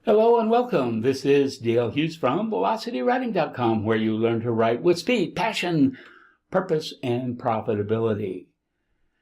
Hello and welcome. This is D.L. Hughes from VelocityWriting.com, where you learn to write with speed, passion, purpose, and profitability.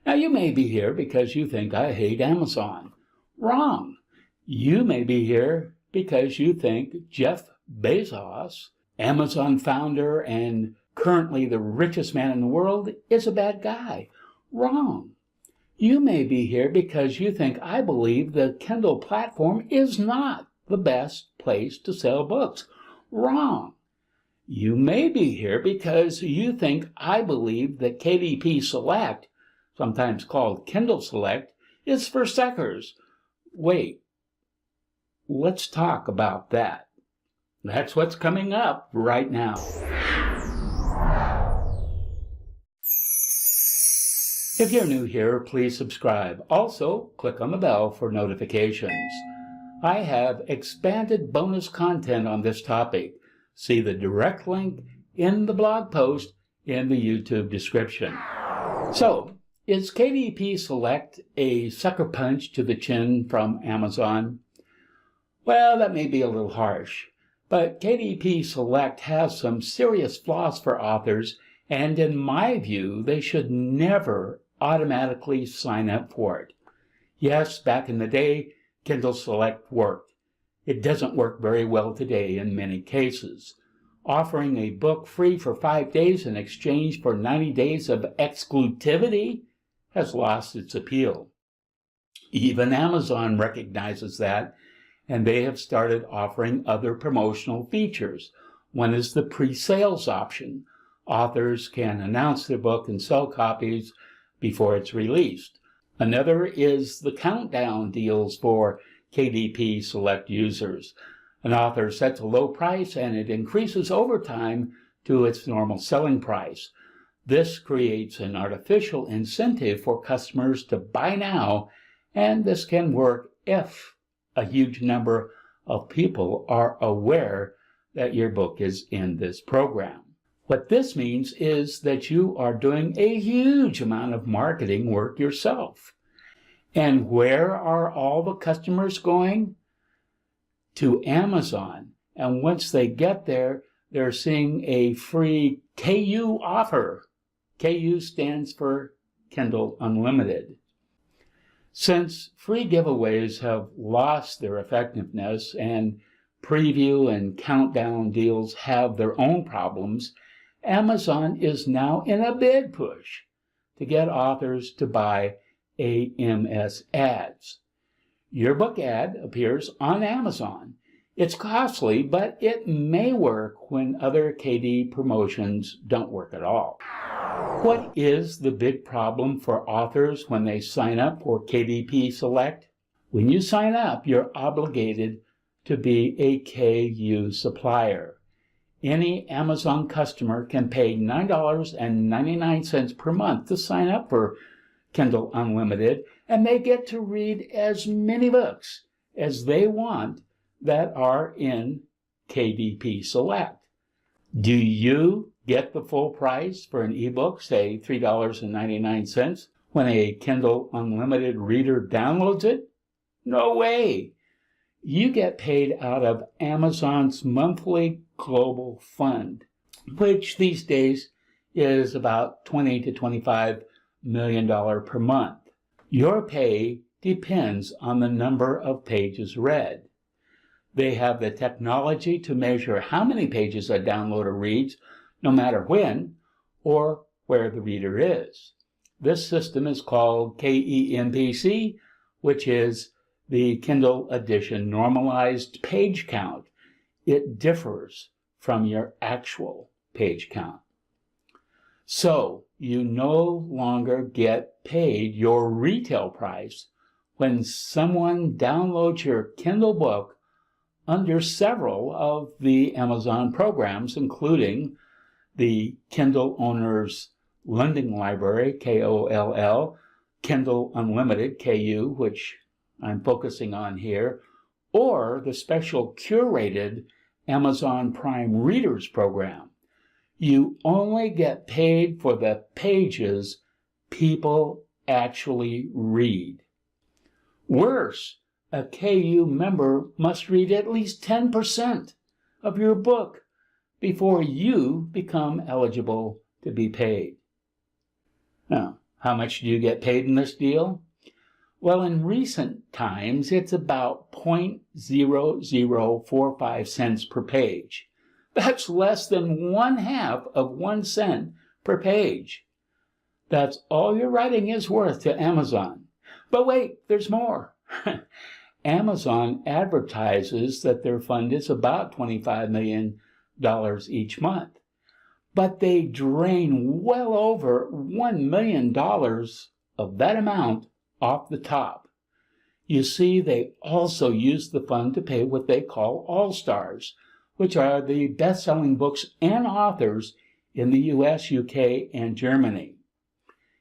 Now, you may be here because you think I hate Amazon. Wrong. You may be here because you think Jeff Bezos, Amazon founder and currently the richest man in the world, is a bad guy. Wrong. You may be here because you think I believe the Kindle platform is not the best place to sell books. Wrong. You may be here because you think I believe that KDP Select, sometimes called Kindle Select, is for suckers. Wait, let's talk about that. That's what's coming up right now. If you're new here, please subscribe. Also, click on the bell for notifications. I have expanded bonus content on this topic. See the direct link in the blog post in the YouTube description. So, is KDP Select a sucker punch to the chin from Amazon? Well, that may be a little harsh, but KDP Select has some serious flaws for authors, and in my view, they should never automatically sign up for it. Yes, back in the day, Kindle Select worked. It doesn't work very well today in many cases. Offering a book free for 5 days in exchange for 90 days of exclusivity has lost its appeal. Even Amazon recognizes that, and they have started offering other promotional features. One is the pre-sales option. Authors can announce their book and sell copies before it's released. Another is the countdown deals for KDP Select users. An author sets a low price and it increases over time to its normal selling price. This creates an artificial incentive for customers to buy now, and this can work if a huge number of people are aware that your book is in this program. What this means is that you are doing a huge amount of marketing work yourself. And where are all the customers going? To Amazon. And once they get there, they're seeing a free KU offer. KU stands for Kindle Unlimited. Since free giveaways have lost their effectiveness and preview and countdown deals have their own problems, Amazon is now in a big push to get authors to buy AMS ads. Your book ad appears on Amazon. It's costly, but it may work when other KD promotions don't work at all. What is the big problem for authors when they sign up for KDP Select? When you sign up, you're obligated to be a KU supplier. Any Amazon customer can pay $9.99 per month to sign up for Kindle Unlimited, and they get to read as many books as they want that are in KDP Select. Do you get the full price for an ebook, say $3.99, when a Kindle Unlimited reader downloads it? No way! You get paid out of Amazon's monthly global fund, which these days is about $20 to $25 million per month. Your pay depends on the number of pages read. They have the technology to measure how many pages a downloader reads, no matter when or where the reader is. This system is called KENPC, which is the Kindle Edition Normalized Page Count. It differs from your actual page count. So you no longer get paid your retail price when someone downloads your Kindle book under several of the Amazon programs, including the Kindle Owner's Lending Library, KOLL, Kindle Unlimited, KU, which I'm focusing on here, or the special curated Amazon Prime Readers program. You only get paid for the pages people actually read. Worse, a KU member must read at least 10% of your book before you become eligible to be paid. Now, how much do you get paid in this deal? Well, in recent times, it's about 0.0045 cents per page. That's less than 1/2 of 1 cent per page. That's all your writing is worth to Amazon. But wait, there's more. Amazon advertises that their fund is about $25 million each month, but they drain well over $1 million of that amount off the top. You see, they also use the fund to pay what they call all-stars, which are the best-selling books and authors in the US, UK, and Germany.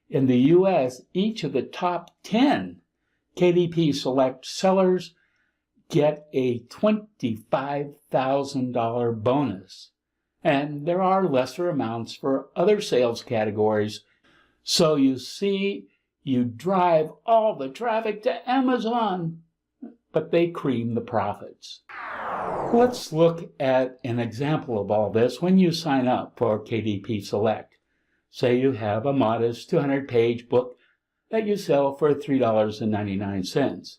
In the US, each of the top 10 KDP Select sellers get a $25,000 bonus. And there are lesser amounts for other sales categories. So you see, you drive all the traffic to Amazon, but they cream the profits. Let's look at an example of all this when you sign up for KDP Select. Say you have a modest 200-page book that you sell for $3.99.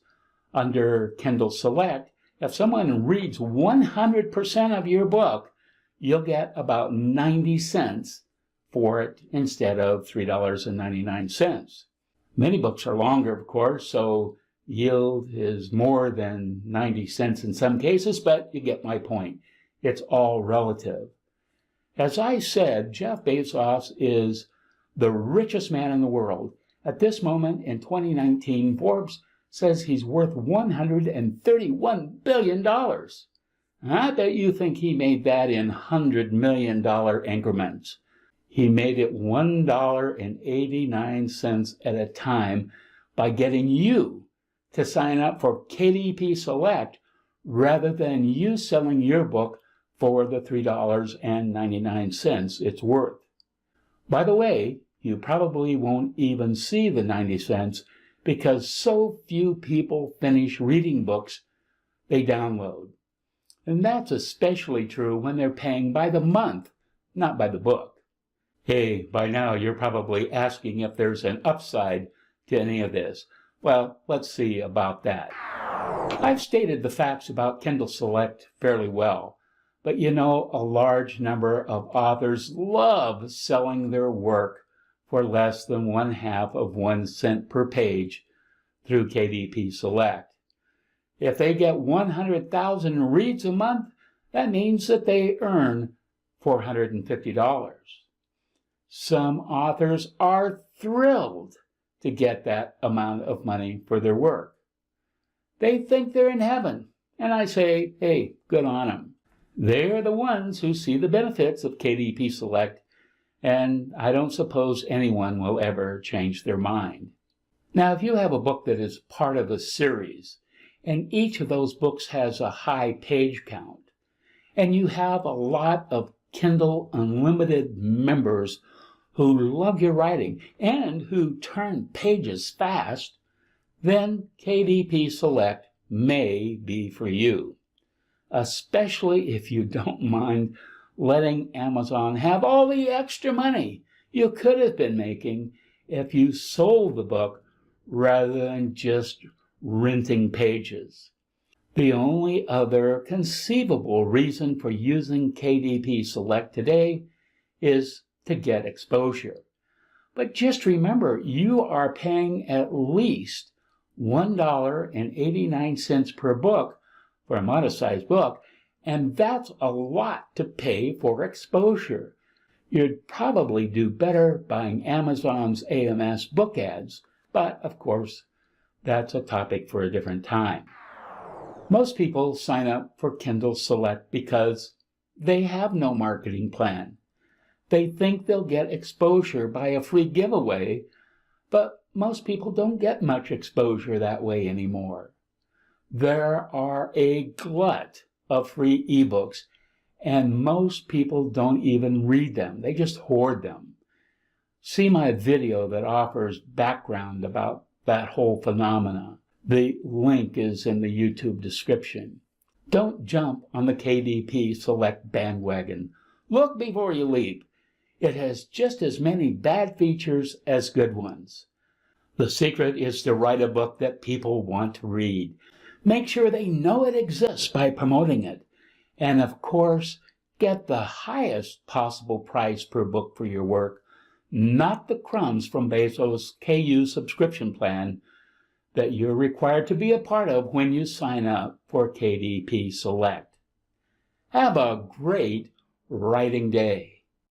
Under Kindle Select, if someone reads 100% of your book, you'll get about 90 cents for it instead of $3.99. Many books are longer, of course, so yield is more than 90 cents in some cases, but you get my point. It's all relative. As I said, Jeff Bezos is the richest man in the world. At this moment in 2019, Forbes says he's worth $131 billion. I bet you think he made that in $100 million increments. He made it $1.89 at a time by getting you to sign up for KDP Select rather than you selling your book for the $3.99 it's worth. By the way, you probably won't even see the 90 cents because so few people finish reading books they download. And that's especially true when they're paying by the month, not by the book. Hey, by now you're probably asking if there's an upside to any of this. Well, let's see about that. I've stated the facts about Kindle Select fairly well, but you know, a large number of authors love selling their work for less than 1/2 of 1 cent per page through KDP Select. If they get 100,000 reads a month, that means that they earn $450. Some authors are thrilled to get that amount of money for their work. They think they're in heaven, and I say, hey, good on them. They're the ones who see the benefits of KDP Select, and I don't suppose anyone will ever change their mind. Now, if you have a book that is part of a series, and each of those books has a high page count, and you have a lot of Kindle Unlimited members who love your writing and who turn pages fast, then KDP Select may be for you, especially if you don't mind letting Amazon have all the extra money you could have been making if you sold the book rather than just renting pages. The only other conceivable reason for using KDP Select today is to get exposure. But just remember, you are paying at least $1.89 per book for a modest-sized book, and that's a lot to pay for exposure. You'd probably do better buying Amazon's AMS book ads, but of course, that's a topic for a different time. Most people sign up for Kindle Select because they have no marketing plan. They think they'll get exposure by a free giveaway, but most people don't get much exposure that way anymore. There are a glut of free ebooks, and most people don't even read them. They just hoard them. See my video that offers background about that whole phenomena. The link is in the YouTube description. Don't jump on the KDP Select bandwagon. Look before you leap. It has just as many bad features as good ones. The secret is to write a book that people want to read. Make sure they know it exists by promoting it. And of course, get the highest possible price per book for your work, not the crumbs from Bezos' KU subscription plan that you're required to be a part of when you sign up for KDP Select. Have a great writing day.